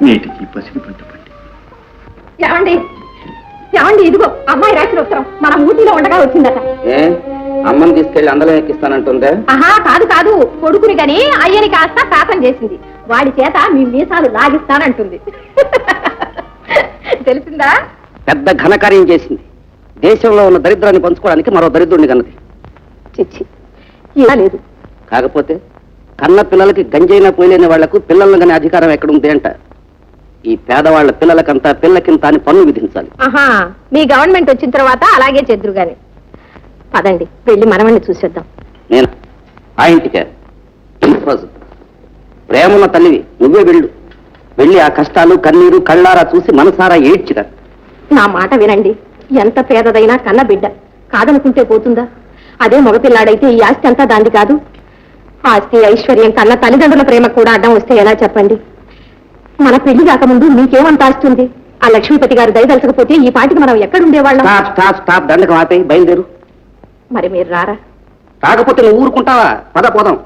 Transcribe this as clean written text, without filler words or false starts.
నేటికి పసిడి పంట పండి. ఏమండి ఏమండి, ఇదిగో అమ్మాయి రాసిన ఉత్తరం మన ఊటీలో ఉండగా వచ్చిందట. అమ్మని తీసుకెళ్లి అందరం ఎక్కిస్తానంటుందే? ఆహా, కాదు కాదు, కొడుకుని గని అయ్యని కాస్త శాతం చేసింది. వాడి చేత మీ మీసాలు లాగిస్తానంటుంది. తెలిసిందా? పెద్ద ఘనకార్యం చేసింది. దేశంలో ఉన్న దరిద్రాన్ని పంచుకోవడానికి మరో దరిద్రుడిని కన్నది. చిచ్చి, ఇలా లేదు. కాకపోతే కన్న పిల్లలకి గంజైనా పోయలేని వాళ్లకు పిల్లలను కానీ అధికారం ఎక్కడుంది అంట. ఈ పేదవాళ్ల పిల్లలకంతా పిల్లకింత అని పన్ను విధించాలి. ఆహా, మీ గవర్నమెంట్ వచ్చిన తర్వాత అలాగే చెద్దురు గాని. పదండి, వెళ్ళి మనవణ్ణి చూసేద్దాం. నేను ఆ ఇంటికే ప్రేమన్న తల్లివి, నువ్వే వెళ్ళి ఆ కష్టాలు కన్నీరు కళ్ళారా చూసి మనసారా ఏడ్చిగా. నా మాట వినండి, ఎంత పేదదైనా కన్న బిడ్డ కాదనుకుంటే పోతుందా? అదే మగపిల్లాడైతే ఈ ఆస్తి అంతా దాంది కాదు. ఆస్తి ఐశ్వర్యం కన్నా తల్లిదండ్రుల ప్రేమ కూడా అడ్డం వస్తే ఎలా చెప్పండి? మన పెళ్లి కాకముందు మీకేమంత ఆస్తుంది? ఆ లక్ష్మీపతి గారు దయదలచకపోతే ఈ పాటికి మనం ఎక్కడుండేవాళ్ళం? దండకం ఆపేయి, బయలుదేరు. మరి మీరు రారా? కాకపోతే నువ్వు ఊరుకుంటావా? పద పోదాం.